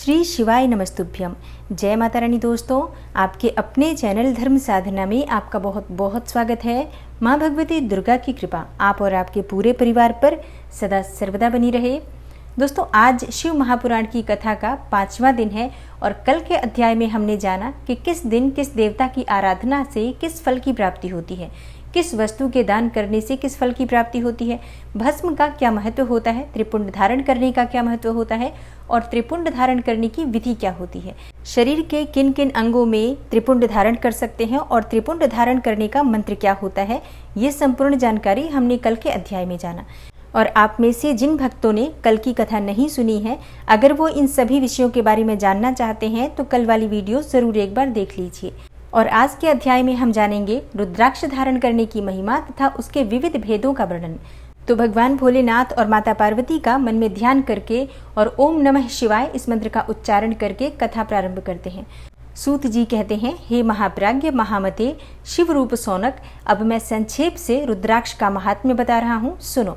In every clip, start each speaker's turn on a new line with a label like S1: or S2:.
S1: श्री शिवाय नमस्तुभ्यम। जय माता रानी। दोस्तों, आपके अपने चैनल धर्म साधना में आपका बहुत बहुत स्वागत है। माँ भगवती दुर्गा की कृपा आप और आपके पूरे परिवार पर सदा सर्वदा बनी रहे। दोस्तों, आज शिव महापुराण की कथा का 5वां दिन है और कल के अध्याय में हमने जाना कि किस दिन किस देवता की आराधना से किस फल की प्राप्ति होती है, किस वस्तु के दान करने से किस फल की प्राप्ति होती है, भस्म का क्या महत्व होता है, त्रिपुंड धारण करने का क्या महत्व होता है और त्रिपुंड धारण करने की विधि क्या होती है, शरीर के किन किन अंगों में त्रिपुंड धारण कर सकते हैं और त्रिपुंड धारण करने का मंत्र क्या होता है। ये संपूर्ण जानकारी हमने कल के अध्याय में जाना। और आप में से जिन भक्तों ने कल की कथा नहीं सुनी है, अगर वो इन सभी विषयों के बारे में जानना चाहते हैं तो कल वाली वीडियो जरूर एक बार देख लीजिए। और आज के अध्याय में हम जानेंगे रुद्राक्ष धारण करने की महिमा तथा उसके विविध भेदों का वर्णन। तो भगवान भोलेनाथ और माता पार्वती का मन में ध्यान करके और ओम नमः शिवाय इस मंत्र का उच्चारण करके कथा प्रारंभ करते हैं। सूत जी कहते हैं, हे महाप्राज्ञ महामते शिव रूप सौनक, अब मैं संक्षेप से रुद्राक्ष का महात्म्य बता रहा हूँ, सुनो।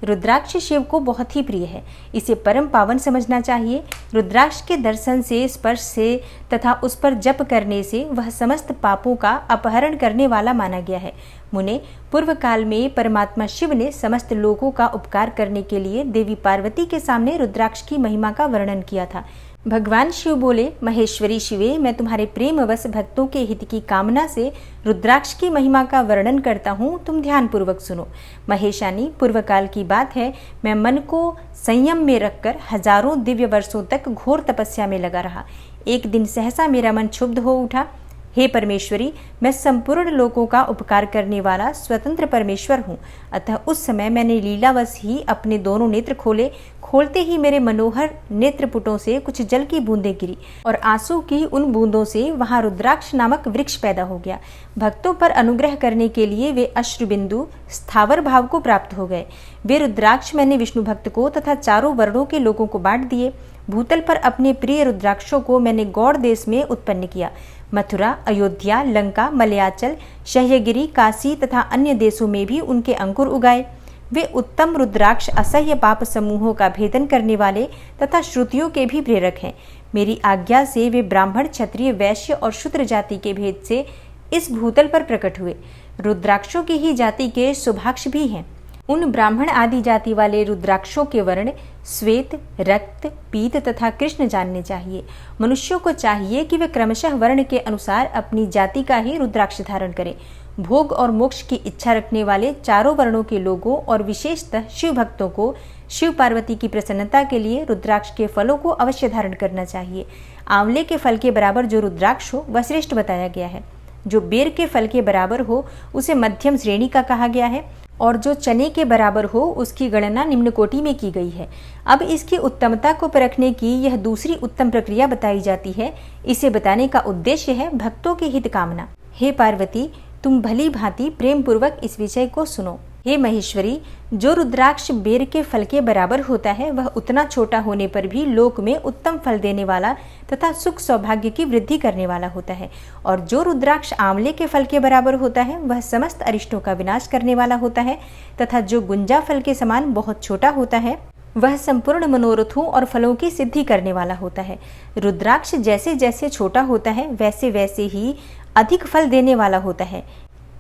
S1: रुद्राक्ष शिव को बहुत ही प्रिय है, इसे परम पावन समझना चाहिए। रुद्राक्ष के दर्शन से, स्पर्श से तथा उस पर जप करने से वह समस्त पापों का अपहरण करने वाला माना गया है। मुने, पूर्व काल में परमात्मा शिव ने समस्त लोगों का उपकार करने के लिए देवी पार्वती के सामने रुद्राक्ष की महिमा का वर्णन किया था। भगवान शिव बोले, महेश्वरी शिवे, मैं तुम्हारे प्रेमवश भक्तों के हित की कामना से रुद्राक्ष की महिमा का वर्णन करता हूँ, तुम ध्यान पूर्वक सुनो। महेशानी, पूर्व काल की बात है, मैं मन को संयम में रखकर हजारों दिव्य वर्षों तक घोर तपस्या में लगा रहा। एक दिन सहसा मेरा मन क्षुब्ध हो उठा। हे परमेश्वरी, मैं संपूर्ण लोगों का उपकार करने वाला स्वतंत्र परमेश्वर हूँ। अतः उस समय मैंने लीलावश ही अपने दोनों नेत्र खोले। खोलते ही मेरे मनोहर नेत्रपुटों से कुछ जल की बूंदें गिरी और आंसू की उन बूंदों से वहां रुद्राक्ष नामक वृक्ष पैदा हो गया। भक्तों पर अनुग्रह करने के लिए वे अश्रुबिंदु स्थावर भाव को प्राप्त हो गए। वे रुद्राक्ष मैंने विष्णु भक्त को तथा चारों वर्णों के लोगों को बांट दिए। भूतल पर अपने प्रिय रुद्राक्षों को मैंने गौड़ देश में उत्पन्न किया। मथुरा, अयोध्या, लंका, मलयाचल, शह्यगिरी, काशी तथा अन्य देशों में भी उनके अंकुर उगाए। वे उत्तम रुद्राक्ष असह्य पाप समूहों का भेदन करने वाले तथा श्रुतियों के भी प्रेरक हैं। मेरी आज्ञा से वे ब्राह्मण, क्षत्रिय, वैश्य और शूद्र जाति के भेद से इस भूतल पर प्रकट हुए। रुद्राक्षों की ही जाति के शुभाक्ष भी हैं। उन ब्राह्मण आदि जाति वाले रुद्राक्षों के वर्ण श्वेत, रक्त, पीत तथा कृष्ण जानने चाहिए। मनुष्यों को चाहिए कि वे क्रमशः वर्ण के अनुसार अपनी जाति का ही रुद्राक्ष धारण करें। भोग और मोक्ष की इच्छा रखने वाले चारों वर्णों के लोगों और विशेषतः शिव भक्तों को शिव पार्वती की प्रसन्नता के लिए रुद्राक्ष के फलों को अवश्य धारण करना चाहिए। आंवले के फल के बराबर जो रुद्राक्ष हो वह श्रेष्ठ बताया गया है। जो बेर के फल के बराबर हो उसे मध्यम श्रेणी का कहा गया है और जो चने के बराबर हो उसकी गणना निम्न कोटि में की गई है। अब इसकी उत्तमता को परखने की यह दूसरी उत्तम प्रक्रिया बताई जाती है। इसे बताने का उद्देश्य है भक्तों की हित कामना। हे पार्वती, तुम भली भांति प्रेम पूर्वक इस विषय को सुनो। हे महेश्वरी, जो रुद्राक्ष बेर के फल के बराबर होता है वह उतना छोटा होने पर भी लोक में उत्तम फल देने वाला तथा सुख सौभाग्य की वृद्धि करने वाला होता है। और जो रुद्राक्ष आंवले के फल के बराबर होता है वह समस्त अरिष्टों का विनाश करने वाला होता है तथा जो गुंजा फल के समान बहुत छोटा होता है वह संपूर्ण मनोरथों और फलों की सिद्धि करने वाला होता है। रुद्राक्ष जैसे जैसे छोटा होता है वैसे वैसे ही अधिक फल देने वाला होता है।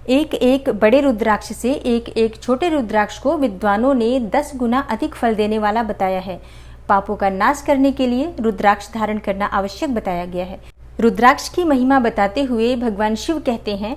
S1: एक एक बड़े रुद्राक्ष से एक एक छोटे रुद्राक्ष को विद्वानों ने 10 गुना अधिक फल देने वाला बताया है। पापों का नाश करने के लिए रुद्राक्ष धारण करना आवश्यक बताया गया है। रुद्राक्ष की महिमा बताते हुए भगवान शिव कहते हैं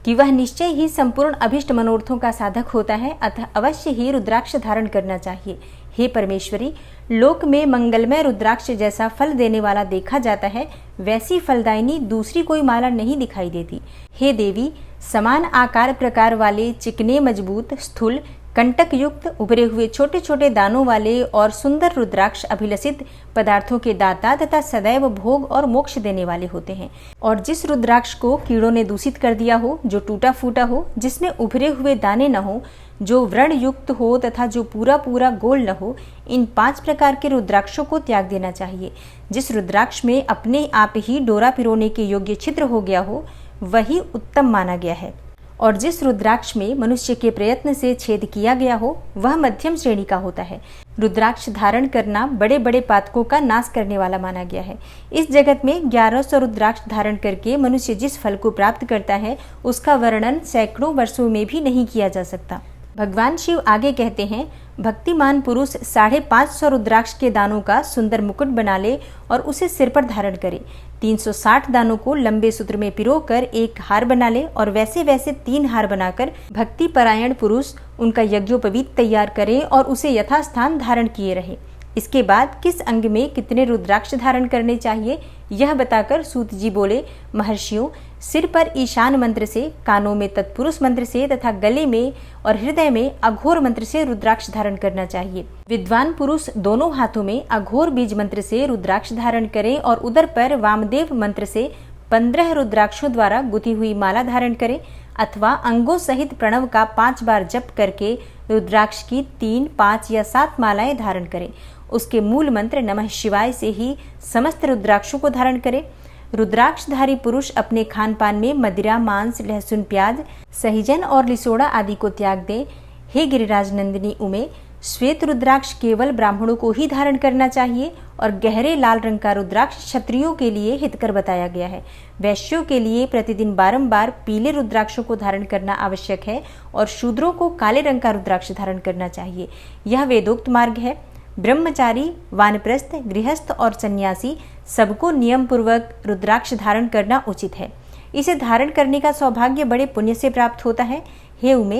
S1: कि वह निश्चय ही संपूर्ण अभिष्ट मनोरथों का साधक होता है, अतः अवश्य ही रुद्राक्ष धारण करना चाहिए। हे परमेश्वरी, लोक में मंगलमय रुद्राक्ष जैसा फल देने वाला देखा जाता है वैसी फलदायिनी दूसरी कोई माला नहीं दिखाई देती। हे देवी, समान आकार प्रकार वाले चिकने, मजबूत, स्थूल, कंटक युक्त, उभरे हुए छोटे छोटे दानों वाले और सुंदर रुद्राक्ष अभिलषित पदार्थों के दाता तथा सदैव भोग और मोक्ष देने वाले होते हैं। और जिस रुद्राक्ष को कीड़ों ने दूषित कर दिया हो, जो टूटा फूटा हो, जिसमें उभरे हुए दाने न हो, जो व्रण युक्त हो तथा जो पूरा पूरा गोल न हो, इन 5 प्रकार के रुद्राक्षों को त्याग देना चाहिए। जिस रुद्राक्ष में अपने आप ही डोरा पिरोने के योग्य छिद्र हो गया हो वही उत्तम माना गया है। और जिस रुद्राक्ष में मनुष्य के प्रयत्न से छेद किया गया हो वह मध्यम श्रेणी का होता है। रुद्राक्ष धारण करना बड़े बड़े पातकों का नाश करने वाला माना गया है। इस जगत में 1100 रुद्राक्ष धारण करके मनुष्य जिस फल को प्राप्त करता है उसका वर्णन सैकड़ों वर्षों में भी नहीं किया जा सकता। भगवान शिव आगे कहते हैं, भक्तिमान पुरुष 550 रुद्राक्ष के दानों का सुंदर मुकुट बना ले और उसे सिर पर धारण करे। 360 दानों को लंबे सूत्र में पिरोकर एक हार बना ले और वैसे वैसे 3 हार बनाकर भक्ति परायण पुरुष उनका यज्ञोपवीत तैयार करे और उसे यथास्थान धारण किए रहे। इसके बाद किस अंग में कितने रुद्राक्ष धारण करने चाहिए यह बताकर सूत जी बोले, महर्षियों, सिर पर ईशान मंत्र से, कानों में तत्पुरुष मंत्र से तथा गले में और हृदय में अघोर मंत्र से रुद्राक्ष धारण करना चाहिए। विद्वान पुरुष दोनों हाथों में अघोर बीज मंत्र से रुद्राक्ष धारण करें और उदर पर वामदेव मंत्र से 15 रुद्राक्षों द्वारा गुथी हुई माला धारण करें अथवा अंगों सहित प्रणव का 5 बार जप करके रुद्राक्ष की 3, 5 या 7 मालाएं धारण करें। उसके मूल मंत्र नमः शिवाय से ही समस्त रुद्राक्षों को धारण करें। रुद्राक्षधारी पुरुष अपने खान पान में मदिरा, मांस, लहसुन, प्याज, सहीजन और लिसोड़ा आदि को त्याग दे। हे गिरिराज नंदिनी उमे, श्वेत रुद्राक्ष केवल ब्राह्मणों को ही धारण करना चाहिए और गहरे लाल रंग का रुद्राक्ष क्षत्रियों के लिए हितकर बताया गया है। वैश्यों के लिए प्रतिदिन बारंबार पीले रुद्राक्षों को धारण करना आवश्यक है और शूद्रों को काले रंग का रुद्राक्ष धारण करना चाहिए। यह वेदोक्त मार्ग है। ब्रह्मचारी, वानप्रस्थ, गृहस्थ और सन्यासी सबको नियम पूर्वक रुद्राक्ष धारण करना उचित है। इसे धारण करने का सौभाग्य बड़े पुण्य से प्राप्त होता है। हे उमे,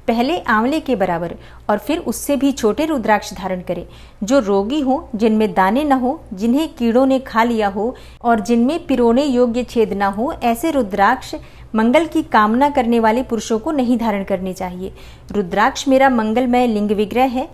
S1: पहले आंवले के बराबर और फिर उससे भी छोटे रुद्राक्ष धारण करें। जो रोगी हो, जिनमें दाने न हो, जिन्हें कीड़ों ने खा लिया हो और जिनमें पिरोने योग्य छेद न हो, ऐसे रुद्राक्ष मंगल की कामना करने वाले पुरुषों को नहीं धारण करने चाहिए। रुद्राक्ष मेरा मंगलमय लिंग विग्रह है।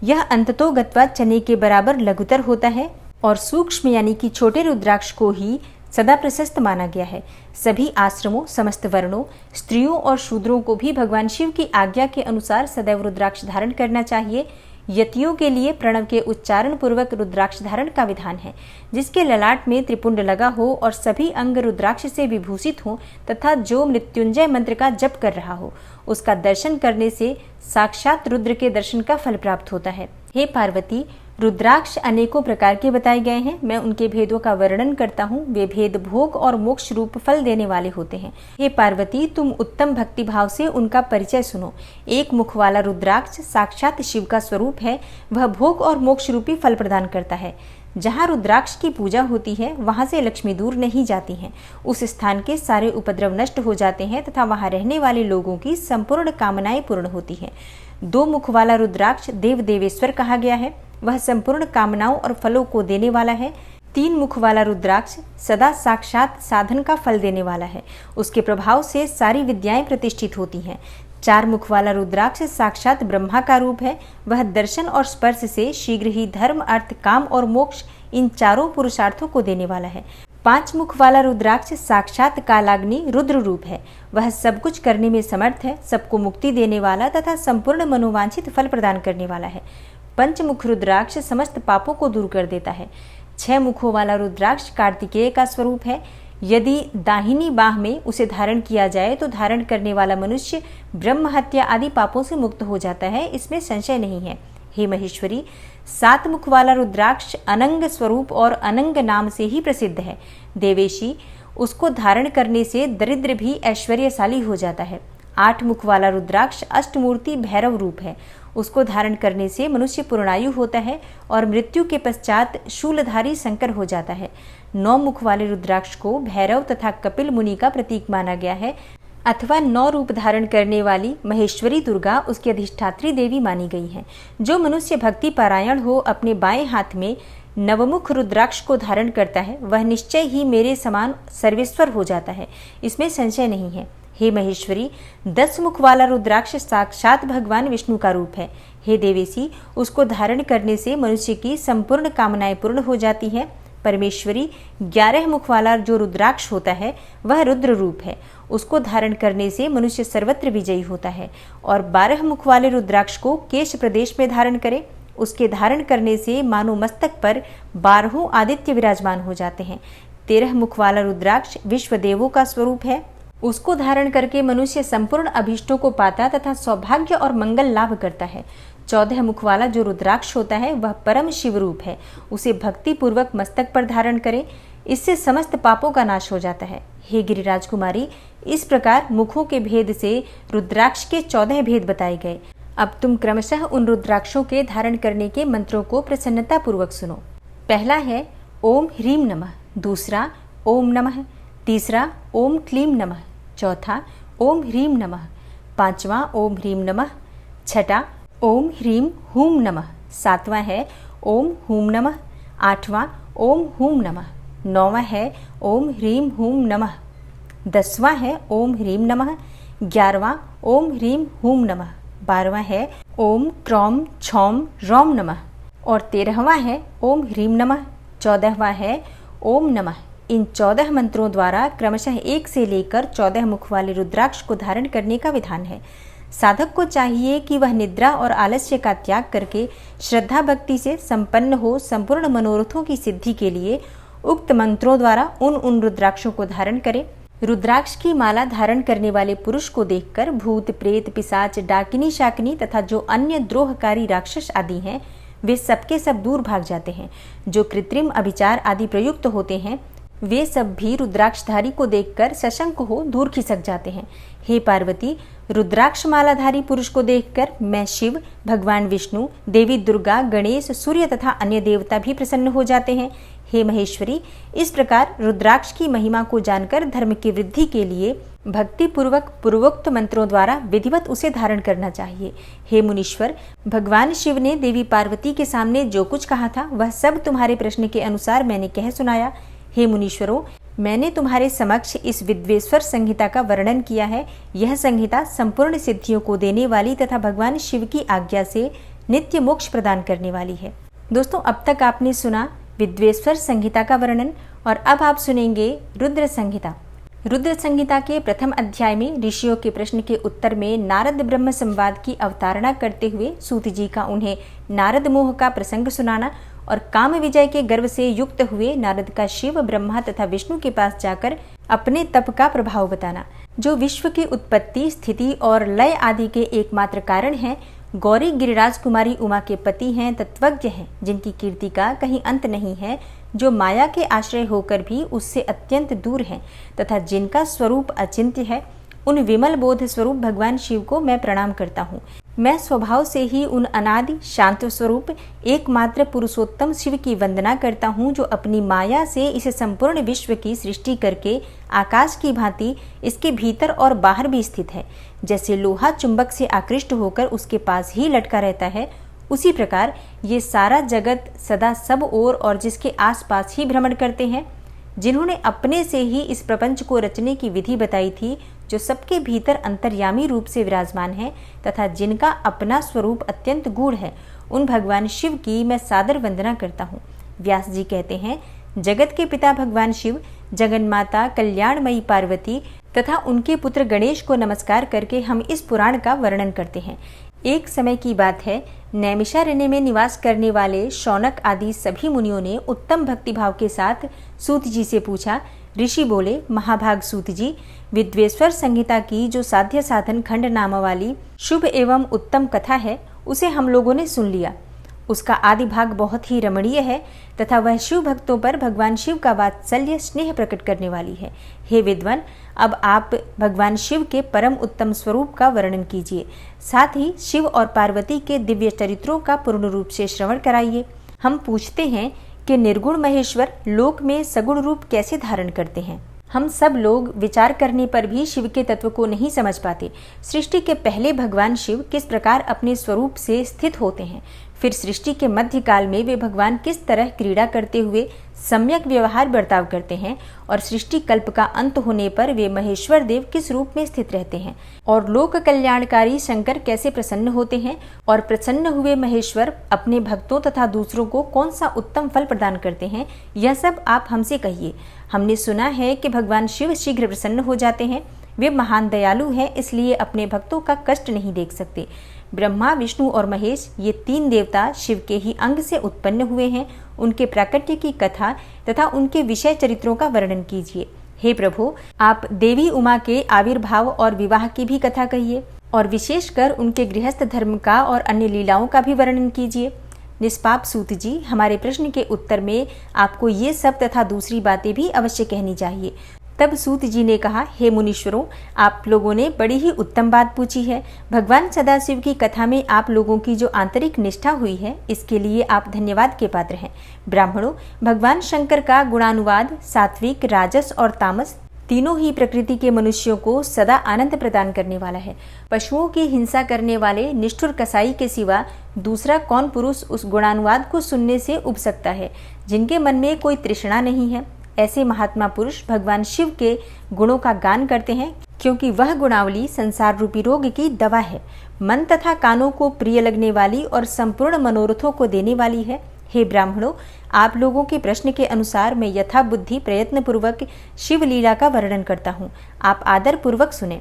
S1: यह अंततो गत्वा चने के बराबर लघुतर होता है और सूक्ष्म यानी कि छोटे रुद्राक्ष को ही सदा प्रशस्त माना गया है। सभी आश्रमों, समस्त वर्णों, स्त्रियों और शूद्रों को भी भगवान शिव की आज्ञा के अनुसार सदैव रुद्राक्ष धारण करना चाहिए। यतियों के लिए प्रणव के उच्चारण पूर्वक रुद्राक्ष धारण का विधान है। जिसके ललाट में त्रिपुंड लगा हो और सभी अंग रुद्राक्ष से विभूषित हो तथा जो मृत्युंजय मंत्र का जप कर रहा हो, उसका दर्शन करने से साक्षात रुद्र के दर्शन का फल प्राप्त होता है। हे पार्वती, रुद्राक्ष अनेकों प्रकार के बताए गए हैं। मैं उनके भेदों का वर्णन करता हूँ। वे भेद भोग और मोक्ष रूप फल देने वाले होते हैं। हे पार्वती, तुम उत्तम भक्ति भाव से उनका परिचय सुनो। एक मुख वाला रुद्राक्ष साक्षात शिव का स्वरूप है। वह भोग और मोक्ष रूपी फल प्रदान करता है। जहाँ रुद्राक्ष की पूजा होती है वहाँ से लक्ष्मी दूर नहीं जाती हैं। उस स्थान के सारे उपद्रव नष्ट हो जाते हैं तथा वहाँ रहने वाले लोगों की संपूर्ण कामनाएं पूर्ण होती हैं। 2 मुख वाला रुद्राक्ष देव देवेश्वर कहा गया है। वह संपूर्ण कामनाओं और फलों को देने वाला है। 3 मुख वाला रुद्राक्ष सदा साक्षात साधन का फल देने वाला है। उसके प्रभाव से सारी विद्याएं प्रतिष्ठित होती हैं। 4 मुख वाला रुद्राक्ष साक्षात ब्रह्मा का रूप है। वह दर्शन और स्पर्श से शीघ्र ही धर्म, अर्थ, काम और मोक्ष इन चारों पुरुषार्थों को देने वाला है। 5 मुख वाला रुद्राक्ष साक्षात कालाग्नि रुद्र रूप है। वह सब कुछ करने में समर्थ है, सबको मुक्ति देने वाला तथा संपूर्ण मनोवांछित फल प्रदान करने वाला है। 5 मुख रुद्राक्ष समस्त पापों को दूर कर देता है। 6 मुखों वाला रुद्राक्ष कार्तिकेय का स्वरूप है। यदि दाहिनी बाह में उसे धारण किया जाए तो धारण करने वाला मनुष्य ब्रह्म हत्या आदि पापों से मुक्त हो जाता है, इसमें संशय नहीं है। हे महेश्वरी, 7 मुख वाला रुद्राक्ष अनंग स्वरूप और अनंग नाम से ही प्रसिद्ध है। देवेशी, उसको धारण करने से दरिद्र भी ऐश्वर्यशाली हो जाता है। 8 मुख वाला रुद्राक्ष अष्टमूर्ति भैरव रूप है। उसको धारण करने से मनुष्य पूर्णायु होता है और मृत्यु के पश्चात शूलधारी शंकर हो जाता है। 9 मुख वाले रुद्राक्ष को भैरव तथा कपिल मुनि का प्रतीक माना गया है अथवा 9 रूप धारण करने वाली महेश्वरी दुर्गा उसकी अधिष्ठात्री देवी मानी गई है। जो मनुष्य भक्ति पारायण हो अपने बाएं हाथ में नवमुख रुद्राक्ष को धारण करता है वह निश्चय ही मेरे समान सर्वेश्वर हो जाता है, इसमें संशय नहीं है। हे महेश्वरी, 10 मुख वाला रुद्राक्ष साक्षात भगवान विष्णु का रूप है। हे देवेशी, उसको धारण करने से मनुष्य की संपूर्ण कामनाएं पूर्ण हो जाती है। परमेश्वरी, 11 मुख वाला जो रुद्राक्ष होता है वह रुद्र रूप है। उसको धारण करने से मनुष्य सर्वत्र विजयी होता है। और 12 मुख वाले रुद्राक्ष को केश प्रदेश में धारण करे। उसके धारण करने से मानो मस्तक पर 12 आदित्य विराजमान हो जाते हैं। 13 मुख वाला रुद्राक्ष विश्व देवों का स्वरूप है। उसको धारण करके मनुष्य संपूर्ण अभीष्टों को पाता तथा सौभाग्य और मंगल लाभ करता है। 14 मुख वाला जो रुद्राक्ष होता है वह परम शिव रूप है। उसे भक्ति पूर्वक मस्तक पर धारण करें, इससे समस्त पापों का नाश हो जाता है। हे गिरिराज कुमारी, इस प्रकार मुखों के भेद से रुद्राक्ष के 14 भेद बताए गए। अब तुम क्रमशः उन रुद्राक्षों के धारण करने के मंत्रों को प्रसन्नता पूर्वक सुनो। पहला है ओम ह्रीम नमः, दूसरा ओम नमः, तीसरा ओम क्लीम नमः, चौथा ओम ह्रीम नमः, पांचवा ओम ह्रीम नमः, छठा ओम ह्रीम हूम नमः, सातवां है ओम हूम नमः, आठवां ओम हूम नमः, नौवां है ओम ह्रीम हूम नमः, 10वां है ओम ह्रीम नमः, 11वां ओम ह्रीम हूम नमः, 12वां है ओम क्रौम छौम रौम नमः और 13वां है ओम ह्रीम नमः, 14वां है ओम नमः। इन 14 मंत्रों द्वारा क्रमशः 1 से लेकर 14 मुख वाले रुद्राक्ष को धारण करने का विधान है। साधक को चाहिए कि वह निद्रा और आलस्य का त्याग करके श्रद्धा भक्ति से संपन्न हो संपूर्ण मनोरथों की सिद्धि के लिए उक्त मंत्रों द्वारा उन रुद्राक्षों को धारण करे। रुद्राक्ष की माला धारण करने वाले पुरुष को देखकर भूत प्रेत पिशाच डाकिनी शाकिनी तथा जो अन्य द्रोहकारी राक्षस आदि हैं वे सबके सब दूर भाग जाते हैं। जो कृत्रिम अभिचार आदि प्रयुक्त होते हैं वे सब भी रुद्राक्षधारी को देखकर सशंक हो दूर खिसक जाते हैं। हे पार्वती, रुद्राक्ष मालाधारी पुरुष को देखकर मैं शिव, भगवान विष्णु, देवी दुर्गा, गणेश, सूर्य तथा अन्य देवता भी प्रसन्न हो जाते हैं। हे महेश्वरी, इस प्रकार रुद्राक्ष की महिमा को जानकर धर्म की वृद्धि के लिए भक्ति पूर्वक पूर्वोक्त मंत्रों द्वारा विधिवत उसे धारण करना चाहिए। हे मुनीश्वर, भगवान शिव ने देवी पार्वती के सामने जो कुछ कहा था वह सब तुम्हारे प्रश्न के अनुसार मैंने कह सुनाया। हे मुनीश्वरों, मैंने तुम्हारे समक्ष इस विद्वेश्वर संहिता का वर्णन किया है। यह संहिता संपूर्ण सिद्धियों को देने वाली तथा भगवान शिव की आज्ञा से नित्य मोक्ष प्रदान करने वाली है। दोस्तों, अब तक आपने सुना विद्वेश्वर संहिता का वर्णन और अब आप सुनेंगे रुद्र संहिता। रुद्र संहिता के प्रथम अध्याय में ऋषियों के प्रश्न के उत्तर में नारद ब्रह्म संवाद की अवतारणा करते हुए सूत जी का उन्हें नारद मोह का प्रसंग सुनाना और काम विजय के गर्व से युक्त हुए नारद का शिव, ब्रह्मा तथा विष्णु के पास जाकर अपने तप का प्रभाव बताना। जो विश्व की उत्पत्ति, स्थिति और लय आदि के एकमात्र कारण हैं, गौरी गिरिराज कुमारी उमा के पति हैं, तत्वज्ञ हैं, जिनकी कीर्ति का कहीं अंत नहीं है, जो माया के आश्रय होकर भी उससे अत्यंत दूर हैं तथा जिनका स्वरूप अचिंत्य है, उन विमल बोध स्वरूप भगवान शिव को मैं प्रणाम करता हूँ। मैं स्वभाव से ही उन अनादि शांत स्वरूप एकमात्र पुरुषोत्तम शिव की वंदना करता हूँ, जो अपनी माया से इस संपूर्ण विश्व की सृष्टि करके आकाश की भांति इसके भीतर और बाहर भी स्थित है। जैसे लोहा चुंबक से आकृष्ट होकर उसके पास ही लटका रहता है, उसी प्रकार ये सारा जगत सदा सब ओर और जिसके आसपास ही भ्रमण करते हैं। जिन्होंने अपने से ही इस प्रपंच को रचने की विधि बताई थी, जो सबके भीतर अंतर्यामी रूप से विराजमान है तथा जिनका अपना स्वरूप अत्यंत गूढ़ है, उन भगवान शिव की मैं सादर वंदना करता हूँ। व्यास जी कहते हैं, जगत के पिता भगवान शिव, जगन्माता कल्याणमयी पार्वती तथा उनके पुत्र गणेश को नमस्कार करके हम इस पुराण का वर्णन करते हैं। एक समय की बात है, नैमिषारण्य में निवास करने वाले शौनक आदि सभी मुनियों ने उत्तम भक्तिभाव के साथ सूत जी से पूछा। ऋषि बोले, महाभाग सूत जी, विद्वेश्वर संहिता की जो साध्य साधन खंड नाम वाली शुभ एवं उत्तम कथा है, उसे हम लोगों ने सुन लिया। उसका आदि भाग बहुत ही रमणीय है तथा वह शिव भक्तों पर भगवान शिव का वात्सल्य स्नेह प्रकट करने वाली है। हे विद्वान, अब आप भगवान शिव के परम उत्तम स्वरूप का वर्णन कीजिए, साथ ही शिव और पार्वती के दिव्य चरित्रों का पूर्ण रूप से श्रवण कराइए। हम पूछते हैं कि निर्गुण महेश्वर लोक में सगुण रूप कैसे धारण करते हैं। हम सब लोग विचार करने पर भी शिव के तत्व को नहीं समझ पाते। सृष्टि के पहले भगवान शिव किस प्रकार अपने स्वरूप से स्थित होते हैं, फिर सृष्टि के मध्य काल में वे भगवान किस तरह क्रीड़ा करते हुए सम्यक व्यवहार बर्ताव करते हैं और सृष्टि कल्प का अंत होने पर वे महेश्वर देव किस रूप में स्थित रहते हैं और लोक कल्याणकारी शंकर कैसे प्रसन्न होते हैं और प्रसन्न हुए महेश्वर अपने भक्तों तथा दूसरों को कौन सा उत्तम फल प्रदान करते हैं, यह सब आप हमसे कहिए। हमने सुना है कि भगवान शिव शीघ्र प्रसन्न हो जाते हैं। वे महान दयालु हैं, इसलिए अपने भक्तों का कष्ट नहीं देख सकते। ब्रह्मा, विष्णु और महेश ये तीन देवता शिव के ही अंग से उत्पन्न हुए हैं। उनके प्राकट्य की कथा तथा उनके विषय चरित्रों का वर्णन कीजिए। हे प्रभु, आप देवी उमा के आविर्भाव और विवाह की भी कथा कहिए और विशेषकर उनके गृहस्थ धर्म का और अन्य लीलाओं का भी वर्णन कीजिए। निष्पाप सूत जी, हमारे प्रश्न के उत्तर में आपको ये सब तथा दूसरी बातें भी अवश्य कहनी चाहिए। तब सूत जी ने कहा, हे मुनीश्वरों, आप लोगों ने बड़ी ही उत्तम बात पूछी है। भगवान सदाशिव की कथा में आप लोगों की जो आंतरिक निष्ठा हुई है, इसके लिए आप धन्यवाद के पात्र हैं। ब्राह्मणों, भगवान शंकर का गुणानुवाद सात्विक, राजस और तामस तीनों ही प्रकृति के मनुष्यों को सदा आनंद प्रदान करने वाला है। पशुओं की हिंसा करने वाले निष्ठुर कसाई के सिवा दूसरा कौन पुरुष उस गुणानुवाद को सुनने से उब सकता है, जिनके मन में कोई तृष्णा नहीं है। ऐसे महात्मा पुरुष भगवान शिव के गुणों का गान करते हैं, क्योंकि वह गुणावली संसार रूपी रोग की दवा है, मन तथा कानों को प्रिय लगने वाली और संपूर्ण मनोरथों को देने वाली है। हे ब्राह्मणों, आप लोगों के प्रश्न के अनुसार मैं यथा बुद्धि प्रयत्न पूर्वक शिव लीला का वर्णन करता हूँ। आप आदर पूर्वक सुने।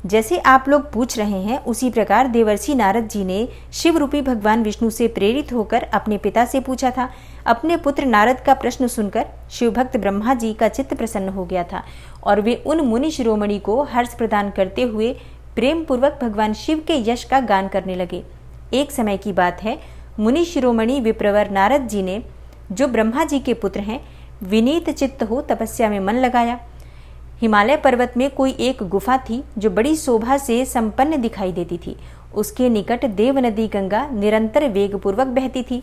S1: जैसे आप लोग पूछ रहे हैं, उसी प्रकार देवर्षि नारद जी ने शिव रूपी भगवान विष्णु से प्रेरित होकर अपने पिता से पूछा था। अपने पुत्र नारद का प्रश्न सुनकर शिव भक्त ब्रह्मा जी का चित्त प्रसन्न हो गया था और वे उन मुनि शिरोमणि को हर्ष प्रदान करते हुए प्रेम पूर्वक भगवान शिव के यश का गान करने लगे। एक समय की बात है, मुनि शिरोमणि विप्रवर नारद जी ने, जो ब्रह्मा जी के पुत्र हैं, विनीत चित्त हो तपस्या में मन लगाया। हिमालय पर्वत में कोई एक गुफा थी जो बड़ी शोभा से संपन्न दिखाई देती थी। उसके निकट देव नदी गंगा निरंतर वेगपूर्वक बहती थी।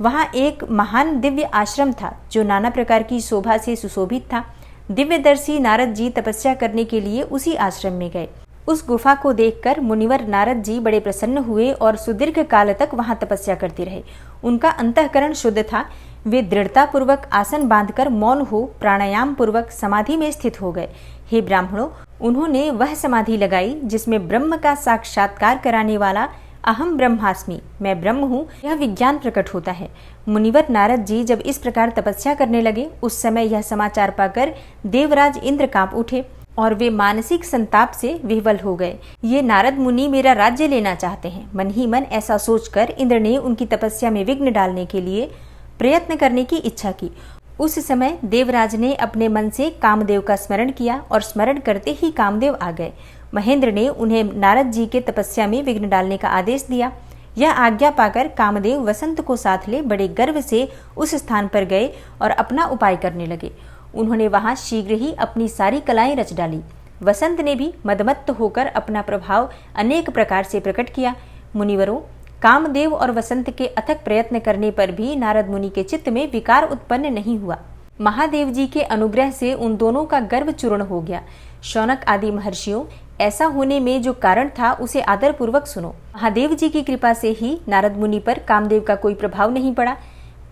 S1: वहां एक महान दिव्य आश्रम था जो नाना प्रकार की शोभा से सुशोभित था। दिव्यदर्शी नारद जी तपस्या करने के लिए उसी आश्रम में गए। उस गुफा को देखकर मुनिवर नारद जी बड़े प्रसन्न हुए और सुदीर्घ काल तक वहां तपस्या करते रहे। उनका अंतःकरण शुद्ध था। वे दृढ़ता पूर्वक आसन बांधकर मौन हो प्राणायाम पूर्वक समाधि में स्थित हो गए। हे ब्राह्मणों, उन्होंने वह समाधि लगाई जिसमें ब्रह्म का साक्षात्कार कराने वाला अहम ब्रह्मास्मि, मैं ब्रह्म हूँ, यह विज्ञान प्रकट होता है। मुनिवर नारद जी जब इस प्रकार तपस्या करने लगे, उस समय यह समाचार पाकर देवराज इंद्र कांप उठे और वे मानसिक संताप से विह्वल हो गए। ये नारद मुनि मेरा राज्य लेना चाहते हैं। मन ही मन ऐसा सोचकर इंद्र ने उनकी तपस्या में विघ्न डालने के लिए प्रयत्न करने की इच्छा की। उस समय देवराज ने अपने मन से कामदेव का स्मरण किया और स्मरण करते ही कामदेव आ गए। महेंद्र ने उन्हें नारद जी के तपस्या में विघ्न डालने का आदेश दिया। यह आज्ञा पाकर कामदेव वसंत को साथ ले बड़े गर्व से उस स्थान पर गए और अपना उपाय करने लगे। उन्होंने वहां शीघ्र ही अपनी सारी कलाएं रच डाली। वसंत ने भी मदमत्त होकर अपना प्रभाव अनेक प्रकार से प्रकट किया। मुनिवरों, कामदेव और वसंत के अथक प्रयत्न करने पर भी नारद मुनि के चित्त में विकार उत्पन्न नहीं हुआ। महादेव जी के अनुग्रह से उन दोनों का गर्व चूर्ण हो गया। शौनक आदि महर्षियों, ऐसा होने में जो कारण था उसे आदर पूर्वक सुनो। महादेव जी की कृपा से ही नारद मुनि पर कामदेव का कोई प्रभाव नहीं पड़ा।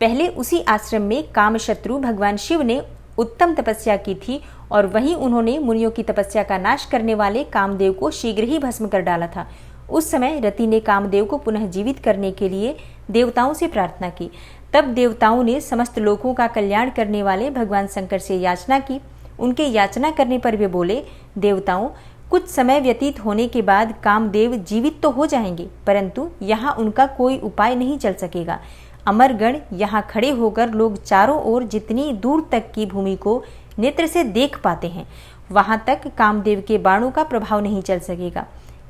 S1: पहले उसी आश्रम में कामशत्रु भगवान शिव ने उत्तम तपस्या की थी और वहीं उन्होंने मुनियों की तपस्या का नाश करने वाले कामदेव को शीघ्र ही भस्म कर डाला था। उस समय रति ने कामदेव को पुनः जीवित करने के लिए देवताओं से प्रार्थना की। तब देवताओं ने समस्त लोकों का कल्याण करने वाले भगवान शंकर से याचना की। उनके याचना करने पर वे बोले, देवताओं, कुछ समय व्यतीत होने के बाद कामदेव जीवित तो हो जाएंगे, परंतु यहाँ उनका कोई उपाय नहीं चल सकेगा। अमरगण यहाँ खड़े होकर लोग चारों ओर जितनी दूर तक की भूमि को नेत्र से देख पाते हैं, वहां तक कामदेव के बाणों का प्रभाव नहीं चल सकेगा,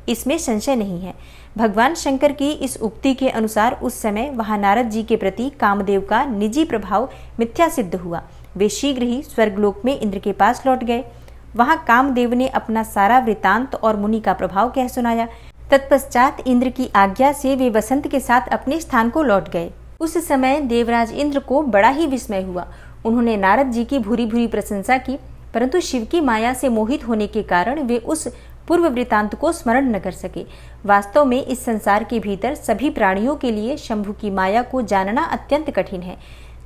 S1: इसमें संशय नहीं है। भगवान शंकर की इस उक्ति के अनुसार उस समय वहां नारद जी के प्रति कामदेव का निजी प्रभाव मिथ्या सिद्ध हुआ। वे शीघ्र ही स्वर्गलोक में इंद्र के पास लौट गए। वहां कामदेव ने अपना सारा वृतांत और मुनि का प्रभाव कह सुनाया। तत्पश्चात इंद्र की आज्ञा से वे वसंत के साथ अपने स्थान को लौट गए। उस समय देवराज इंद्र को बड़ा ही विस्मय हुआ। उन्होंने नारद जी की भूरी भूरी प्रशंसा की, परंतु शिव की माया से मोहित होने के कारण वे उस पूर्व वृतांत को स्मरण न कर सके। वास्तव में इस संसार के भीतर सभी प्राणियों के लिए शंभु की माया को जानना अत्यंत कठिन है।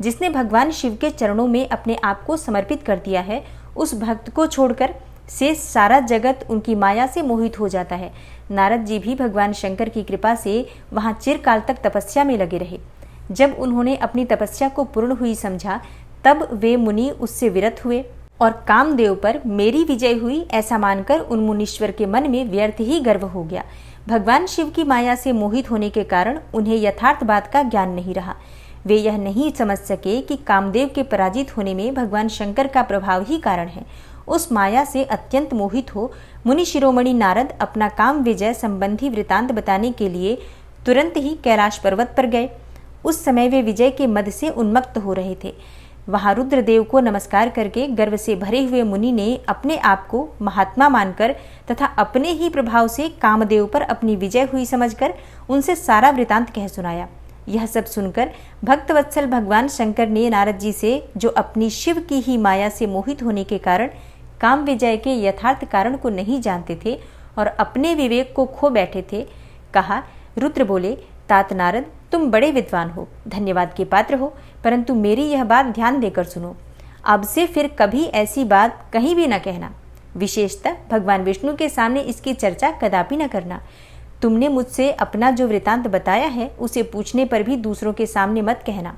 S1: जिसने भगवान शिव के चरणों में अपने आप को समर्पित कर दिया है, उस भक्त को छोड़कर से सारा जगत उनकी माया से मोहित हो जाता है। नारद जी भी भगवान शंकर की कृपा से वहां चिरकाल तक तपस्या में लगे रहे। जब उन्होंने अपनी तपस्या को पूर्ण हुई समझा, तब वे मुनि उससे विरत हुए और कामदेव पर मेरी विजय हुई ऐसा मानकर उन मुनीश्वर के मन में व्यर्थ ही गर्व हो गया। भगवान शिव की माया से मोहित होने के कारण उन्हें यथार्थ बात का ज्ञान नहीं रहा। वे यह नहीं समझ सके कि कामदेव के पराजित होने में भगवान शंकर का प्रभाव ही कारण है। उस माया से अत्यंत मोहित हो मुनि शिरोमणि नारद अपना काम विजय संबंधी वृतांत बताने के लिए तुरंत ही कैलाश पर्वत पर गए। उस समय वे विजय के मद से उन्मत्त हो रहे थे। वहां रुद्रदेव को नमस्कार करके गर्व से भरे हुए मुनि ने अपने आप को महात्मा मानकर तथा अपने ही प्रभाव से कामदेव पर अपनी विजय हुई समझकर उनसे सारा वृतांत कह सुनाया। यह सब सुनकर भक्तवत्सल भगवान शंकर ने नारद जी से, जो अपनी शिव की ही माया से मोहित होने के कारण काम विजय के यथार्थ कारण को नहीं जानते थे और अपने विवेक को खो बैठे थे, कहा। रुद्र बोले, तात नारद, तुम बड़े विद्वान हो, धन्यवाद के पात्र हो, परंतु मेरी यह बात ध्यान देकर सुनो। अब से फिर कभी ऐसी बात कहीं भी न कहना, विशेषतः भगवान विष्णु के सामने इसकी चर्चा कदापि न करना। तुमने मुझसे अपना जो वृतांत बताया है उसे पूछने पर भी दूसरों के सामने मत कहना।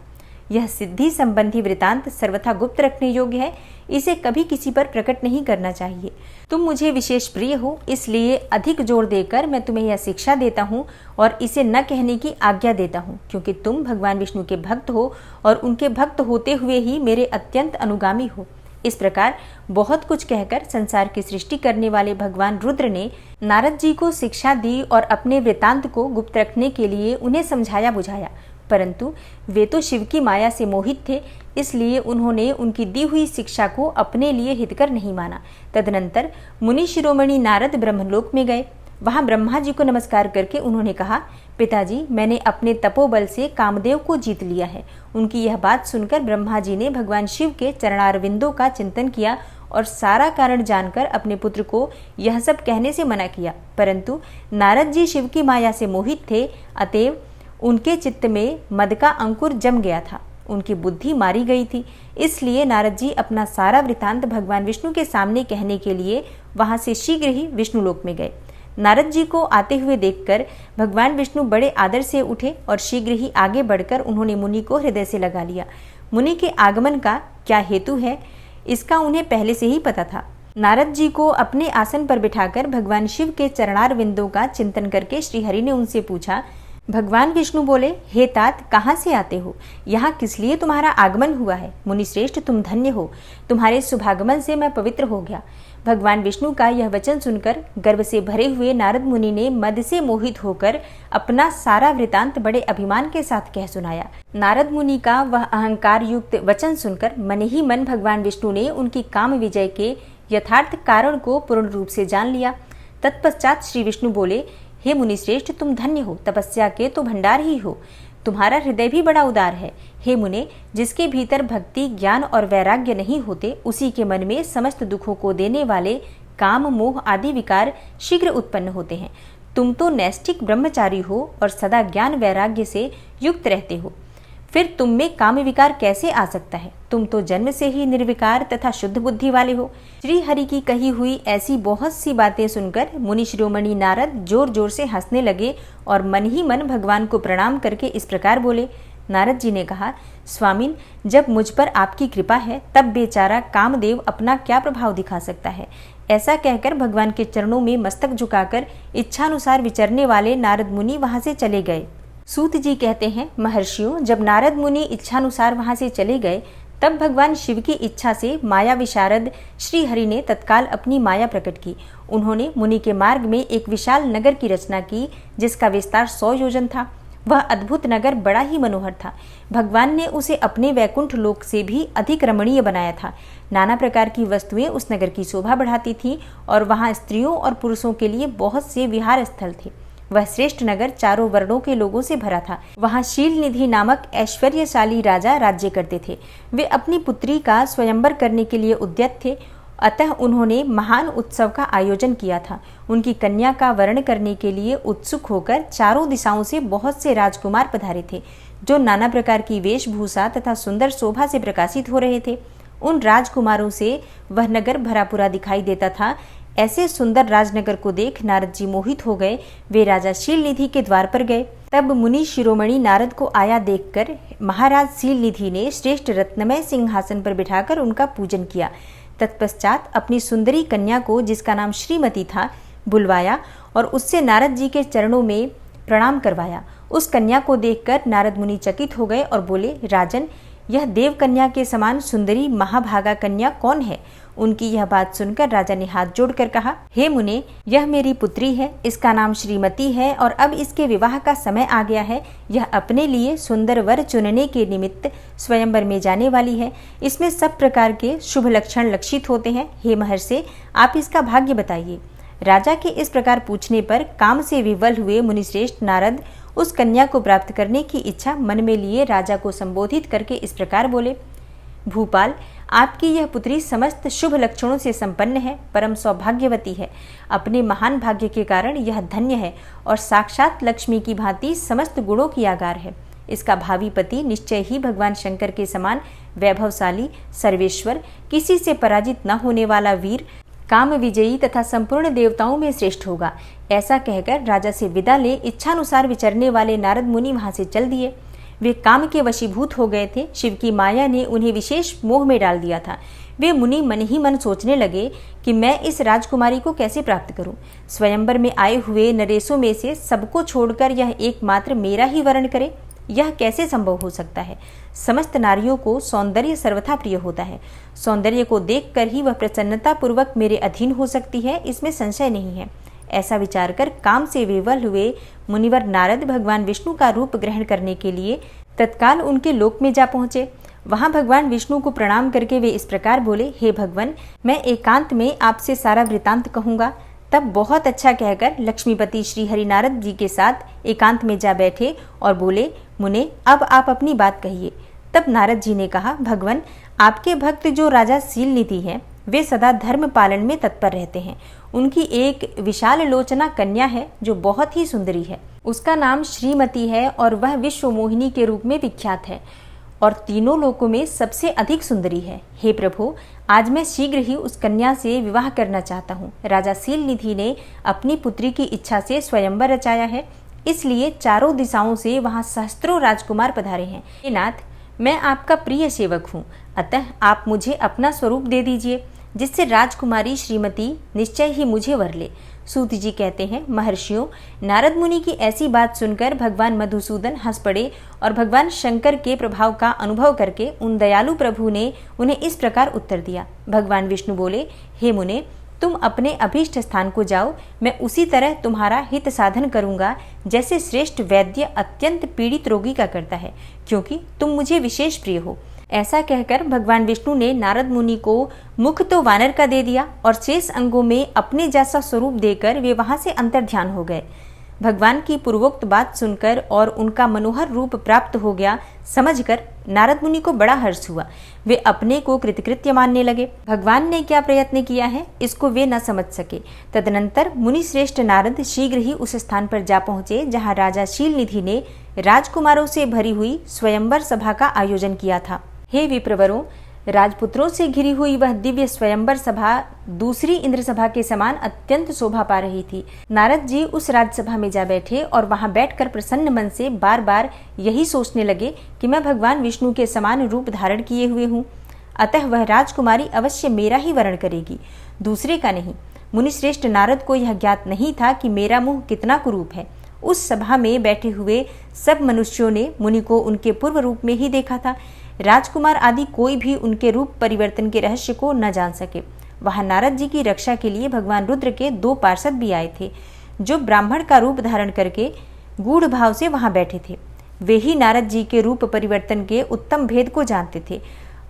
S1: यह सिद्धि संबंधी वृतांत सर्वथा गुप्त रखने योग्य है, इसे कभी किसी पर प्रकट नहीं करना चाहिए। तुम मुझे विशेष प्रिय हो, इसलिए अधिक जोर देकर मैं तुम्हें यह शिक्षा देता हूँ और इसे न कहने की आज्ञा देता हूँ, क्योंकि तुम भगवान विष्णु के भक्त हो और उनके भक्त होते हुए ही मेरे अत्यंत अनुगामी हो। इस प्रकार बहुत कुछ कहकर संसार की सृष्टि करने वाले भगवान रुद्र ने नारद जी को शिक्षा दी और अपने वृतांत को गुप्त रखने के लिए उन्हें समझाया बुझाया, परंतु वे तो शिव की माया से मोहित थे, इसलिए उन्होंने उनकी दी हुई शिक्षा को अपने लिए हितकर नहीं माना। तदनंतर मुनि शिरोमणि नारद ब्रह्मलोक में गए। वहां ब्रह्मा जी को नमस्कार करके उन्होंने कहा, पिताजी, मैंने अपने तपोबल से कामदेव को जीत लिया है। उनकी यह बात सुनकर ब्रह्मा जी ने भगवान शिव के चरणारविंदों का चिंतन किया और सारा कारण जानकर अपने पुत्र को यह सब कहने से मना किया, परंतु नारद जी शिव की माया से मोहित थे, अतएव उनके चित्त में मद का अंकुर जम गया था, उनकी बुद्धि मारी गई थी। इसलिए नारद जी अपना सारा वृतांत भगवान विष्णु के सामने कहने के लिए वहां से शीघ्र ही विष्णुलोक में गए। नारद जी को आते हुए देखकर भगवान विष्णु बड़े आदर से उठे और शीघ्र ही आगे बढ़कर उन्होंने मुनि को हृदय से लगा लिया। मुनि के आगमन का क्या हेतु है, इसका उन्हें पहले से ही पता था। नारद जी को अपने आसन पर बिठाकर भगवान शिव के चरणार विंदों का चिंतन करके श्रीहरि ने उनसे पूछा। भगवान विष्णु बोले, हे तात, कहाँ से आते हो? यहाँ किस लिए तुम्हारा आगमन हुआ है? मुनि श्रेष्ठ, तुम धन्य हो, तुम्हारे शुभागमन से मैं पवित्र हो गया। भगवान विष्णु का यह वचन सुनकर गर्व से भरे हुए नारद मुनि ने मद से मोहित होकर अपना सारा वृतांत बड़े अभिमान के साथ कह सुनाया। नारद मुनि का वह अहंकार युक्त वचन सुनकर मन ही मन भगवान विष्णु ने उनकी काम विजय के यथार्थ कारण को पूर्ण रूप से जान लिया। तत्पश्चात श्री विष्णु बोले, हे मुनि श्रेष्ठ, तुम धन्य हो, तपस्या के तो भंडार ही हो, तुम्हारा हृदय भी बड़ा उदार है। हे मुने, जिसके भीतर भक्ति, ज्ञान और वैराग्य नहीं होते, उसी के मन में समस्त दुखों को देने वाले काम, मोह आदि विकार शीघ्र उत्पन्न होते हैं। तुम तो नैष्ठिक ब्रह्मचारी हो और सदा ज्ञान वैराग्य से युक्त रहते हो, फिर तुम में काम विकार कैसे आ सकता है? तुम तो जन्म से ही निर्विकार तथा शुद्ध बुद्धि वाले हो। श्री हरि की कही हुई ऐसी बहुत सी बातें सुनकर मुनि शिरोमणि नारद जोर जोर से हंसने लगे और मन ही मन भगवान को प्रणाम करके इस प्रकार बोले। नारद जी ने कहा, स्वामिन, जब मुझ पर आपकी कृपा है तब बेचारा कामदेव अपना क्या प्रभाव दिखा सकता है। ऐसा कहकर भगवान के चरणों में मस्तक झुकाकर इच्छानुसार विचरने वाले नारद मुनि वहां से चले गए। सूत जी कहते हैं, महर्षियों, जब नारद मुनि इच्छानुसार वहां से चले गए तब भगवान शिव की इच्छा से माया विशारद श्री हरि ने तत्काल अपनी माया प्रकट की। उन्होंने मुनि के मार्ग में एक विशाल नगर की रचना की, जिसका विस्तार 100 योजन था। वह अद्भुत नगर बड़ा ही मनोहर था। भगवान ने उसे अपने वैकुंठ लोक से भी अधिक रमणीय बनाया था। नाना प्रकार की वस्तुएं उस नगर की शोभा बढ़ाती थीं और वहां स्त्रियों और पुरुषों के लिए बहुत से विहार स्थल थे। वह श्रेष्ठ नगर चारों वर्णों के लोगों से भरा था। वहां शील निधि नामक ऐश्वर्यशाली राजा राज्य करते थे। वे अपनी पुत्री का स्वयंवर करने के लिए उद्यत थे, अतः उन्होंने महान उत्सव का आयोजन किया था। उनकी कन्या का वर्ण करने के लिए उत्सुक होकर चारों दिशाओं से बहुत से राजकुमार पधारे थे, जो नाना प्रकार की वेशभूषा तथा सुंदर शोभा से प्रकाशित हो रहे थे। उन राजकुमारों से वह नगर भरा पूरा दिखाई देता था। ऐसे सुंदर राजनगर को देख नारद जी मोहित हो गए। वे राजा शील निधि के द्वार पर गए। तब मुनि शिरोमणि नारद को आया देखकर महाराज शील निधि ने श्रेष्ठ रत्नमय सिंहासन पर बिठाकर उनका पूजन किया। तत्पश्चात अपनी सुंदरी कन्या को, जिसका नाम श्रीमती था, बुलवाया और उससे नारद जी के चरणों में प्रणाम करवाया। उस कन्या को देखकर नारद मुनि चकित हो गए और बोले, राजन, यह देव कन्या के समान सुंदरी महाभागा कन्या कौन है? उनकी यह बात सुनकर राजा ने हाथ जोड़कर कहा, हे मुने, यह मेरी पुत्री है, इसका नाम श्रीमती है और अब इसके विवाह का समय आ गया है। यह अपने लिए सुंदर वर चुनने के निमित्त स्वयंवर में जाने वाली है। इसमें सब प्रकार के शुभ लक्षण लक्षित होते हैं। हे महर्षि, आप इसका भाग्य बताइए। राजा के इस प्रकार पूछने पर काम से विवल हुए मुनिश्रेष्ठ नारद उस कन्या को प्राप्त करने की इच्छा मन में लिए राजा को संबोधित करके इस प्रकार बोले, भूपाल, आपकी यह पुत्री समस्त शुभ लक्षणों से संपन्न है, परम सौभाग्यवती है। अपने महान भाग्य के कारण यह धन्य है और साक्षात लक्ष्मी की भांति समस्त गुणों की आगार है। इसका भावी पति निश्चय ही भगवान शंकर के समान वैभवशाली, सर्वेश्वर, किसी से पराजित न होने वाला वीर, काम विजयी तथा संपूर्ण देवताओं में श्रेष्ठ होगा। ऐसा कहकर राजा से विदा ले इच्छानुसार विचरने वाले नारद मुनि वहां से चल दिए। वे काम के वशीभूत हो गए थे। शिव की माया ने उन्हें विशेष मोह में डाल दिया था। वे मुनि मन ही मन सोचने लगे कि मैं इस राजकुमारी को कैसे प्राप्त करूं। स्वयंवर में आए हुए नरेशों में से सबको छोड़कर यह एकमात्र मेरा ही वरण करे, यह कैसे संभव हो सकता है? समस्त नारियों को सौंदर्य सर्वथा प्रिय होता है। सौंदर्य को देखकर ही वह प्रसन्नता पूर्वक मेरे अधीन हो सकती है, इसमें संशय नहीं है। ऐसा विचार कर काम से विवल हुए मुनिवर नारद भगवान विष्णु का रूप ग्रहण करने के लिए तत्काल उनके लोक में जा पहुंचे। वहां भगवान विष्णु को प्रणाम करके वे इस प्रकार बोले, हे भगवान, मैं एकांत में आपसे सारा वृतांत कहूंगा। तब बहुत अच्छा कहकर लक्ष्मीपति श्री हरि नारद जी के साथ एकांत में जा बैठे और बोले, मुने, अब आप अपनी बात कहिए। तब नारद जी ने कहा, भगवान, आपके भक्त जो राजा शीलनिधि हैं, वे सदा धर्म पालन में तत्पर रहते हैं। उनकी एक विशाल लोचना कन्या है जो बहुत ही सुंदरी है। उसका नाम श्रीमती है और वह विश्व मोहिनी के रूप में विख्यात है और तीनों लोकों में सबसे अधिक सुंदरी है। हे प्रभु, आज मैं शीघ्र ही उस कन्या से विवाह करना चाहता हूँ। राजा शीलनिधि ने अपनी पुत्री की इच्छा से स्वयंवर रचाया है, इसलिए चारों दिशाओं से वहाँ सहस्त्रों राजकुमार पधारे हैं। हे नाथ, मैं आपका प्रिय सेवक हूँ, अतः आप मुझे अपना स्वरूप दे दीजिए, जिससे राजकुमारी श्रीमती निश्चय ही मुझे वर ले। सूत जी कहते हैं, महर्षियों, नारद मुनि की ऐसी बात सुनकर भगवान मधुसूदन हंस पड़े और भगवान शंकर के प्रभाव का अनुभव करके उन दयालु प्रभु ने उन्हें इस प्रकार उत्तर दिया। भगवान विष्णु बोले, हे मुने, तुम अपने अभीष्ट स्थान को जाओ। मैं उसी तरह तुम्हारा हित साधन करूंगा जैसे श्रेष्ठ वैद्य अत्यंत पीड़ित रोगी का करता है, क्योंकि तुम मुझे विशेष प्रिय हो। ऐसा कहकर भगवान विष्णु ने नारद मुनि को मुख तो वानर का दे दिया और शेष अंगों में अपने जैसा स्वरूप देकर वे वहां से अंतर्ध्यान हो गए। भगवान की पूर्वोक्त बात सुनकर और उनका मनोहर रूप प्राप्त हो गया समझकर नारद मुनि को बड़ा हर्ष हुआ। वे अपने को कृतकृत्य मानने लगे। भगवान ने क्या प्रयत्न किया है इसको वे न समझ सके। तदनंतर मुनि श्रेष्ठ नारद शीघ्र ही उस स्थान पर जा पहुंचे जहां राजा शीलनिधि ने राजकुमारों से भरी हुई स्वयंवर सभा का आयोजन किया था। हे विप्रवरों, राजपुत्रों से घिरी हुई वह दिव्य स्वयंवर सभा दूसरी इंद्र सभा के समान अत्यंत शोभा पा रही थी। नारद जी उस राजसभा में जा बैठे और वहां बैठकर प्रसन्न मन से बार बार यही सोचने लगे कि मैं भगवान विष्णु के समान रूप धारण किए हुए हूँ, अतः वह राजकुमारी अवश्य मेरा ही वरण करेगी, दूसरे का नहीं। मुनिश्रेष्ठ नारद को यह ज्ञात नहीं था कि मेरा मुंह कितना कुरूप है। उस सभा में बैठे हुए सब मनुष्यों ने मुनि को उनके पूर्व रूप में ही देखा था। राजकुमार आदि कोई भी उनके रूप परिवर्तन के रहस्य को न जान सके। वहां नारद जी की रक्षा के लिए भगवान रुद्र के 2 पार्षद भी आए थे, जो ब्राह्मण का रूप धारण करके गूढ़ भाव से वहां बैठे थे। वे ही नारद जी के रूप परिवर्तन के उत्तम भेद को जानते थे।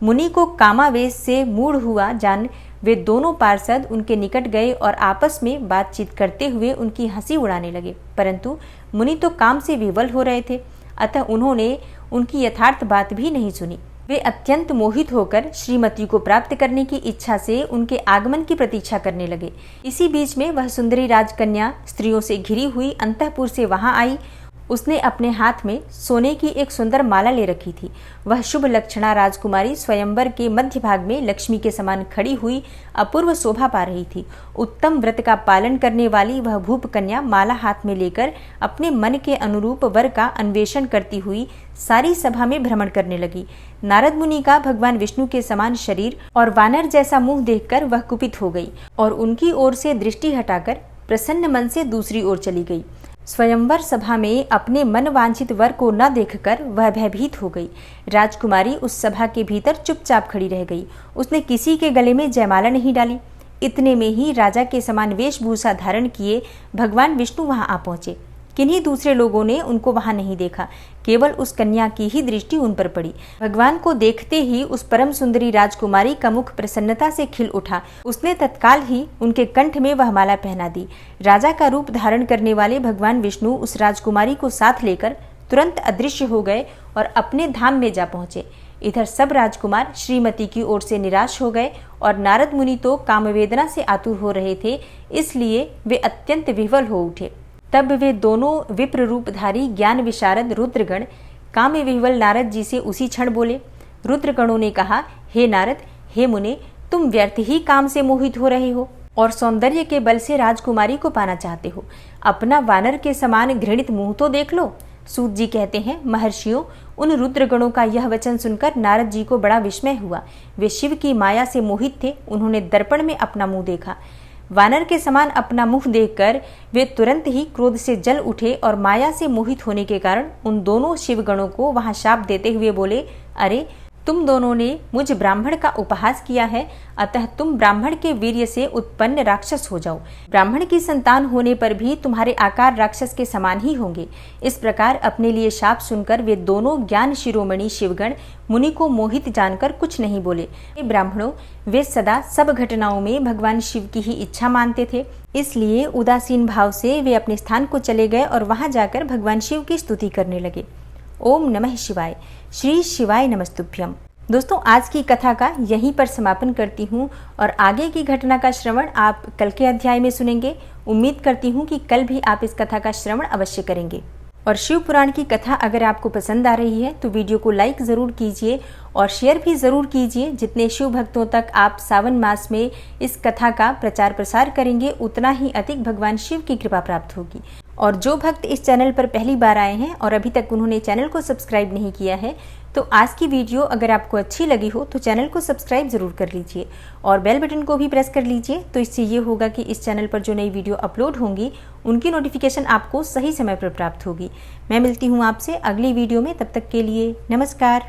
S1: मुनि को कामावेश से मूढ़ हुआ जान वे दोनों पार्षद उनके निकट गए और आपस में बातचीत करते हुए उनकी हंसी उड़ाने लगे, परंतु मुनि तो काम से विवल हो रहे थे, अतः उन्होंने उनकी यथार्थ बात भी नहीं सुनी। वे अत्यंत मोहित होकर श्रीमती को प्राप्त करने की इच्छा से उनके आगमन की प्रतीक्षा करने लगे। इसी बीच में वह सुंदरी राजकन्या स्त्रियों से घिरी हुई अंतःपुर से वहां आई। उसने अपने हाथ में सोने की एक सुंदर माला ले रखी थी। वह शुभ लक्षणा राजकुमारी स्वयंवर के मध्य भाग में लक्ष्मी के समान खड़ी हुई अपूर्व शोभा पा रही थी। उत्तम व्रत का पालन करने वाली वह भूप कन्या माला हाथ में लेकर अपने मन के अनुरूप वर का अन्वेषण करती हुई सारी सभा में भ्रमण करने लगी। नारद मुनि का भगवान विष्णु के समान शरीर और वानर जैसा मुंह देखकर वह कुपित हो गई और उनकी ओर से दृष्टि हटाकर प्रसन्न मन से दूसरी ओर चली गई। स्वयंवर सभा में अपने मन वांछित वर को न देखकर वह भयभीत हो गई। राजकुमारी उस सभा के भीतर चुपचाप खड़ी रह गई। उसने किसी के गले में जयमाला नहीं डाली। इतने में ही राजा के समान वेशभूषा धारण किए भगवान विष्णु वहां आ पहुंचे। किन्हीं दूसरे लोगों ने उनको वहां नहीं देखा, केवल उस कन्या की ही दृष्टि उन पर पड़ी। भगवान को देखते ही उस परम सुंदरी राजकुमारी का मुख प्रसन्नता से खिल उठा। उसने तत्काल ही उनके कंठ में वह माला पहना दी। राजा का रूप धारण करने वाले भगवान विष्णु उस राजकुमारी को साथ लेकर तुरंत अदृश्य हो गए और अपने धाम में जा पहुंचे। इधर सब राजकुमार श्रीमती की ओर से निराश हो गए और नारद मुनि तो कामवेदना से आतुर हो रहे थे, इसलिए वे अत्यंत विह्वल हो उठे। तब वे दोनों विप्र रूपधारी ज्ञान विशारद रुद्रगण काम विह्वल नारद जी से उसी क्षण बोले। रुद्रगणों ने कहा, हे नारद, हे मुने, तुम व्यर्थ ही काम से मोहित हो रहे हो और सौंदर्य के बल से राजकुमारी को पाना चाहते हो। अपना वानर के समान घृणित मुंह तो देख लो। सूत जी कहते हैं, महर्षियों, उन रुद्रगणों का यह वचन सुनकर नारद जी को बड़ा विस्मय हुआ। वे शिव की माया से मोहित थे। उन्होंने दर्पण में अपना मुंह देखा। वानर के समान अपना मुख देखकर वे तुरंत ही क्रोध से जल उठे और माया से मोहित होने के कारण उन दोनों शिवगणों को वहां शाप देते हुए बोले, अरे तुम दोनों ने मुझ ब्राह्मण का उपहास किया है, अतः तुम ब्राह्मण के वीर्य से उत्पन्न राक्षस हो जाओ। ब्राह्मण की संतान होने पर भी तुम्हारे आकार राक्षस के समान ही होंगे। इस प्रकार अपने लिए शाप सुनकर वे दोनों ज्ञान शिरोमणि शिवगण मुनि को मोहित जानकर कुछ नहीं बोले। ब्राह्मणों, वे सदा सब घटनाओं में भगवान शिव की ही इच्छा मानते थे, इसलिए उदासीन भाव से वे अपने स्थान को चले गए और वहां जाकर भगवान शिव की स्तुति करने लगे। ओम नमः शिवाय। श्री शिवाय नमस्तुभ्यम। दोस्तों, आज की कथा का यहीं पर समापन करती हूँ और आगे की घटना का श्रवण आप कल के अध्याय में सुनेंगे। उम्मीद करती हूँ कि कल भी आप इस कथा का श्रवण अवश्य करेंगे। और शिव पुराण की कथा अगर आपको पसंद आ रही है तो वीडियो को लाइक ज़रूर कीजिए और शेयर भी ज़रूर कीजिए। जितने शिव भक्तों तक आप सावन मास में इस कथा का प्रचार प्रसार करेंगे, उतना ही अधिक भगवान शिव की कृपा प्राप्त होगी। और जो भक्त इस चैनल पर पहली बार आए हैं और अभी तक उन्होंने चैनल को सब्सक्राइब नहीं किया है, तो आज की वीडियो अगर आपको अच्छी लगी हो तो चैनल को सब्सक्राइब ज़रूर कर लीजिए और बेल बटन को भी प्रेस कर लीजिए। तो इससे ये होगा कि इस चैनल पर जो नई वीडियो अपलोड होंगी उनकी नोटिफिकेशन आपको सही समय पर प्राप्त होगी। मैं मिलती हूँ आपसे अगली वीडियो में, तब तक के लिए नमस्कार।